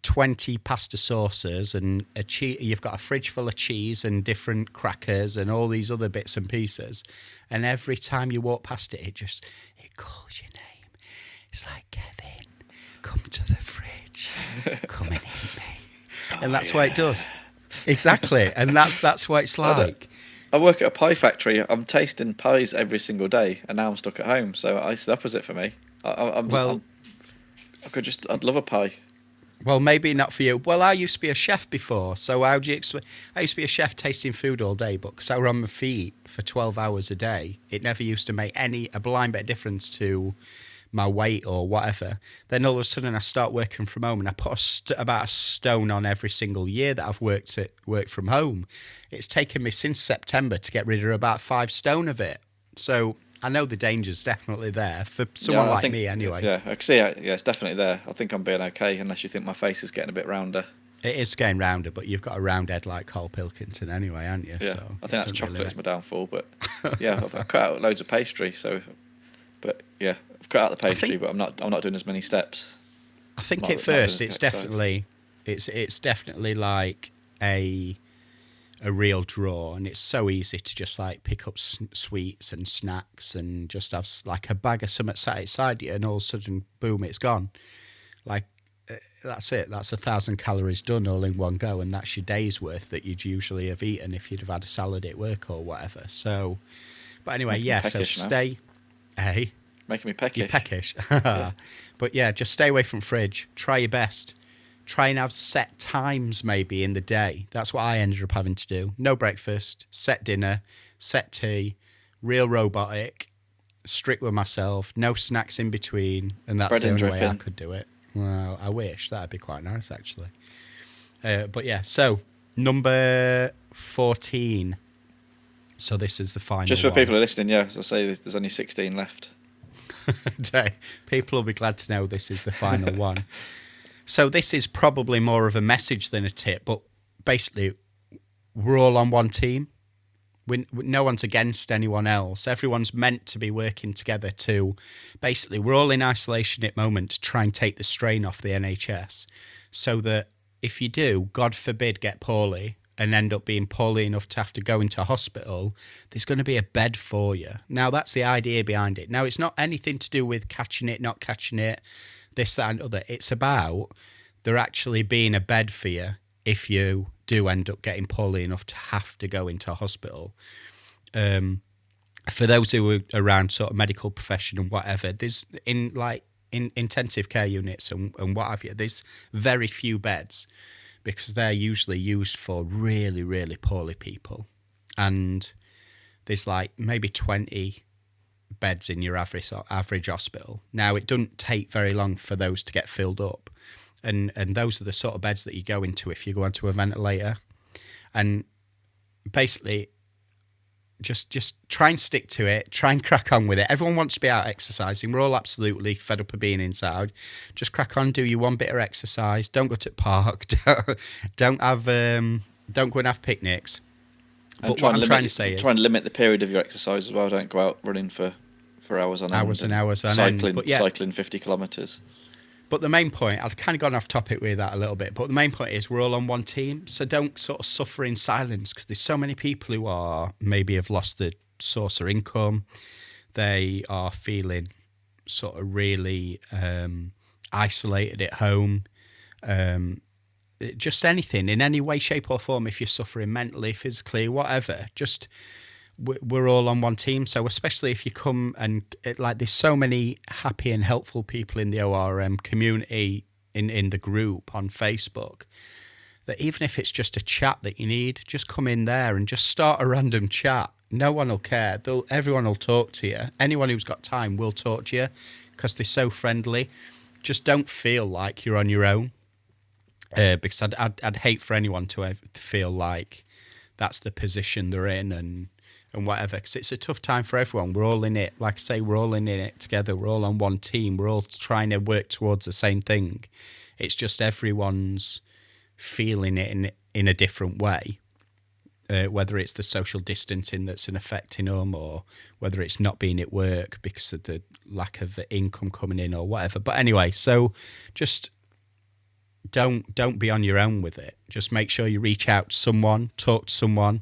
20 pasta sauces, and you've got a fridge full of cheese and different crackers and all these other bits and pieces. And every time you walk past it, it calls your name. It's like, Kevin, come to the fridge. Come and eat me. And that's what it does. Exactly. And that's what it's like. I work at a pie factory. I'm tasting pies every single day, and now I'm stuck at home. So it's the opposite for me. I'd love a pie. Well, maybe not for you. Well, I used to be a chef before, so I used to be a chef tasting food all day, but because I were on my feet for 12 hours a day, it never used to make a blind bit of difference to my weight or whatever. Then all of a sudden I start working from home, and I put about a stone on every single year that I've worked from home. It's taken me since September to get rid of about 5 stone of it. So I know the danger's definitely there for someone like me anyway. Yeah, I can see it. Yeah, it's definitely there. I think I'm being okay, unless you think my face is getting a bit rounder. It is getting rounder, but you've got a round head like Carl Pilkington anyway, haven't you? Yeah, so I think that's chocolate is my downfall, but yeah, I've cut out loads of pastry, but yeah, I've cut out the pastry, but I'm not doing as many steps. I think at first it's definitely like a real draw, and it's so easy to just like pick up sweets and snacks and just have like a bag of something sat outside you, and all of a sudden, boom, it's gone. Like that's it. That's 1,000 calories done all in one go, and that's your day's worth that you'd usually have eaten if you'd have had a salad at work or whatever. So, but anyway, yeah. So stay. Hey, making me peckish. You're peckish. Yeah. But yeah, just stay away from fridge. Try your best. Try and have set times maybe in the day. That's what I ended up having to do. No breakfast, set dinner, set tea, real robotic, strict with myself, no snacks in between, and that's Bread the and only way I dripping. could do it. Well, I wish. That'd be quite nice, actually. But yeah, so number 14. So this is the final Just for one. people who are listening, yeah, I'll say there's only 16 left. People will be glad to know this is the final one. So this is probably more of a message than a tip, but basically we're all on one team. No one's against anyone else. Everyone's meant to be working together to basically, we're all in isolation at the moment to try and take the strain off the NHS so that if you do, God forbid, get poorly and end up being poorly enough to have to go into hospital, there's going to be a bed for you. Now, that's the idea behind it. Now, it's not anything to do with catching it, not catching it, this, that, and other. It's about there actually being a bed for you if you do end up getting poorly enough to have to go into hospital. For those who are around sort of medical profession and whatever, there's in intensive care units and what have you, there's very few beds because they're usually used for really, really poorly people. And there's like maybe 20 beds in your average hospital. Now, it doesn't take very long for those to get filled up. And those are the sort of beds that you go into if you go onto a ventilator. And basically, just try and stick to it. Try and crack on with it. Everyone wants to be out exercising. We're all absolutely fed up of being inside. Just crack on, do your one bit of exercise. Don't go to the park. Don't go and have picnics. And but what I'm trying to say is... try and limit the period of your exercise as well. Don't go out running for hours on end. Hours and hours on end. Cycling 50 kilometres. But the main point, I've kind of gone off topic with that a little bit, but the main point is we're all on one team, so don't sort of suffer in silence because there's so many people who are maybe have lost the source of income. They are feeling sort of really isolated at home. Just anything, in any way, shape or form, if you're suffering mentally, physically, whatever, just... We're all on one team, so especially if you come and there's so many happy and helpful people in the ORM community in the group on Facebook that even if it's just a chat that you need, just come in there and just start a random chat. No one will care. Everyone will talk to you. Anyone who's got time will talk to you because they're so friendly. Just don't feel like you're on your own because I'd hate for anyone to feel like that's the position they're in and whatever, because it's a tough time for everyone. We're all in it. Like I say, we're all in it together. We're all on one team. We're all trying to work towards the same thing. It's just everyone's feeling it in a different way, whether it's the social distancing that's an affecting them or whether it's not being at work because of the lack of income coming in or whatever. But anyway, so just don't be on your own with it. Just make sure you reach out to someone, talk to someone.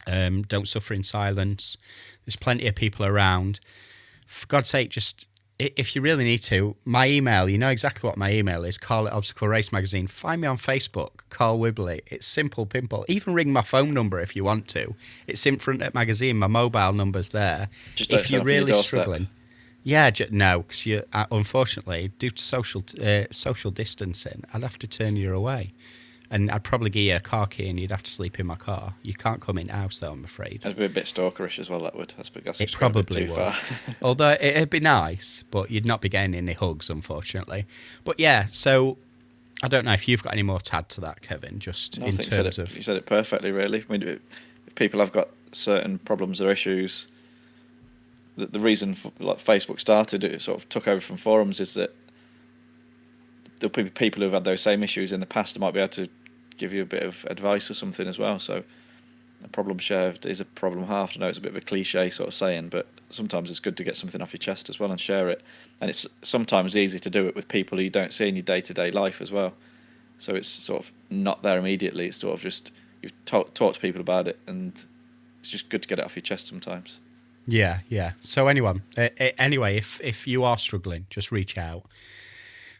Don't suffer in silence. There's plenty of people around. For God's sake, just if you really need to, my email, you know exactly what my email is, Carl at Obstacle Race Magazine. Find me on Facebook, Carl Wibley. It's simple, pimple. Even ring my phone number if you want to. It's in front of magazine. My mobile number's there. Just if you're really struggling. Yeah, no, because you unfortunately, due to social distancing, I'd have to turn you away. And I'd probably give you a car key and you'd have to sleep in my car. You can't come in the house, though, I'm afraid. That'd be a bit stalkerish as well, that would. It probably would. Although it'd be nice, but you'd not be getting any hugs, unfortunately. But yeah, so I don't know if you've got any more to add to that, Kevin, just in terms of... You said it perfectly, really. I mean, if people have got certain problems or issues, the reason Facebook started, it sort of took over from forums, is that there'll be people who've had those same issues in the past that might be able to give you a bit of advice or something as well. So a problem shared is a problem halved. I know it's a bit of a cliche sort of saying, but sometimes it's good to get something off your chest as well and share it. And it's sometimes easy to do it with people who you don't see in your day-to-day life as well. So it's sort of not there immediately. It's sort of just you've talked to people about it, and it's just good to get it off your chest sometimes. Yeah. So anyway, if you are struggling, just reach out.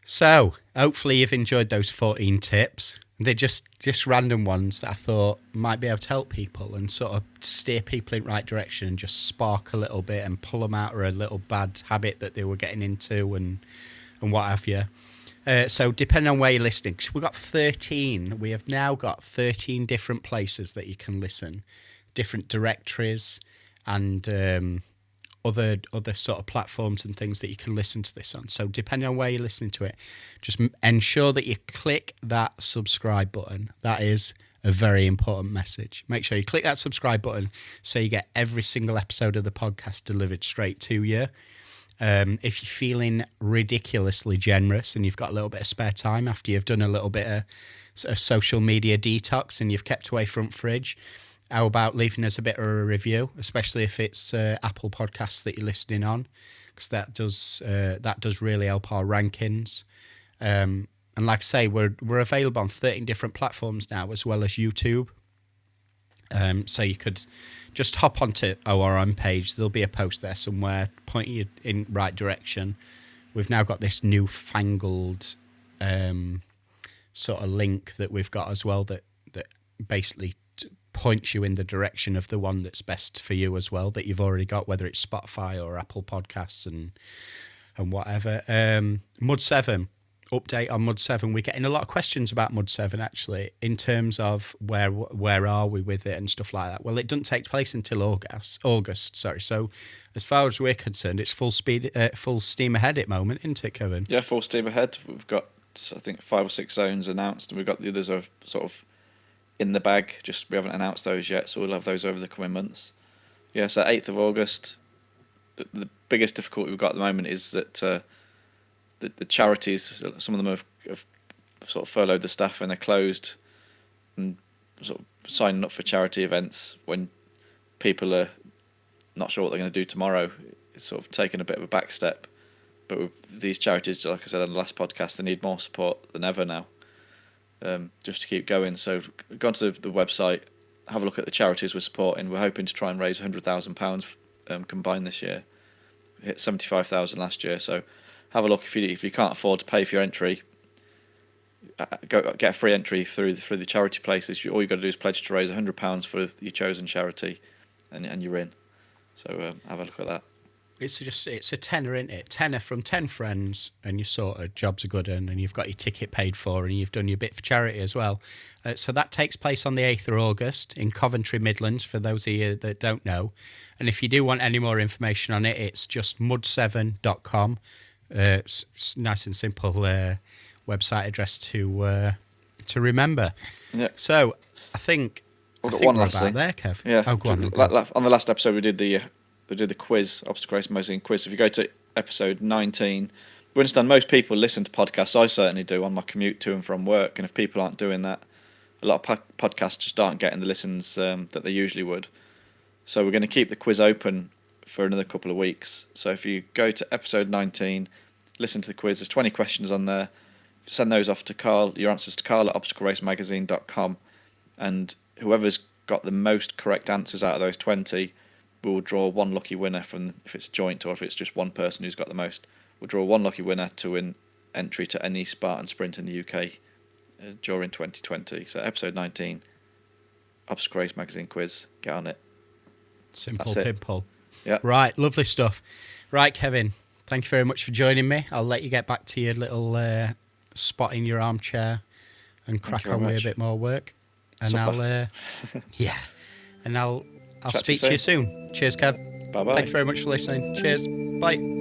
So hopefully you've enjoyed those 14 tips. They're just random ones that I thought might be able to help people and sort of steer people in the right direction and just spark a little bit and pull them out of a little bad habit that they were getting into and what have you. So depending on where you're listening, because we have now got 13 different places that you can listen, different directories. and other sort of platforms and things that you can listen to this on. So depending on where you're listening to it, just ensure that you click that subscribe button. That is a very important message. Make sure you click that subscribe button so you get every single episode of the podcast delivered straight to you. If you're feeling ridiculously generous and you've got a little bit of spare time after you've done a little bit of a social media detox and you've kept away front fridge, how about leaving us a bit of a review, especially if it's Apple Podcasts that you're listening on, because that does really help our rankings. And like I say, we're available on 13 different platforms now, as well as YouTube. So you could just hop onto ORM page. There'll be a post there somewhere pointing you in the right direction. We've now got this newfangled sort of link that we've got as well that basically points you in the direction of the one that's best for you as well, that you've already got, whether it's Spotify or Apple Podcasts and whatever. Mud 7. Update on Mud 7. We're getting a lot of questions about Mud 7 actually, in terms of where are we with it and stuff like that. Well, it doesn't take place until August. So as far as we're concerned, it's full steam ahead at the moment, isn't it, Kevin? Yeah, full steam ahead. We've got, I think, 5 or 6 zones announced, and we've got the others are sort of in the bag. Just we haven't announced those yet, so we'll have those over the coming months. Yeah, so 8th of August. The biggest difficulty we've got at the moment is that the charities, some of them have sort of furloughed the staff and they're closed, and sort of signing up for charity events when people are not sure what they're going to do tomorrow. It's sort of taken a bit of a back step. But with these charities, like I said on the last podcast, they need more support than ever now, just to keep going. So go onto the website, have a look at the charities we're supporting. We're hoping to try and raise £100,000 combined this year. We hit 75,000 last year, so have a look. If you can't afford to pay for your entry, go get a free entry through the charity places. All you got to do is pledge to raise £100 for your chosen charity, and you're in. So have a look at that. It's a tenner, isn't it? Tenner from 10 friends, and you sort of jobs are good, and you've got your ticket paid for, and you've done your bit for charity as well. So that takes place on the 8th of August in Coventry, Midlands, for those of you that don't know. And if you do want any more information on it, it's just mud7.com. It's nice and simple website address to remember. Yeah. So I think One we're last about thing. there, Kev. Yeah. Oh, go on. On the last episode, we did the quiz, Obstacle Race Magazine quiz. If you go to episode 19, we understand most people listen to podcasts. I certainly do on my commute to and from work. And if people aren't doing that, a lot of podcasts just aren't getting the listens that they usually would. So we're going to keep the quiz open for another couple of weeks. So if you go to episode 19, listen to the quiz. There's 20 questions on there. Send those off to Carl, your answers to Carl at obstacleracemagazine.com. And whoever's got the most correct answers out of those 20, we will draw one lucky winner from, if it's joint or if it's just one person who's got the most. We'll draw one lucky winner to win entry to any Spartan Sprint in the UK during 2020. So episode 19, Obstacle Race Magazine quiz. Get on it. Simple, pimple. Yeah. Right, lovely stuff. Right, Kevin, thank you very much for joining me. I'll let you get back to your little spot in your armchair and crack on with a bit more work. And Supper. I'll speak to you soon. Cheers, Kev. Bye-bye. Thank you very much for listening. Cheers. Bye.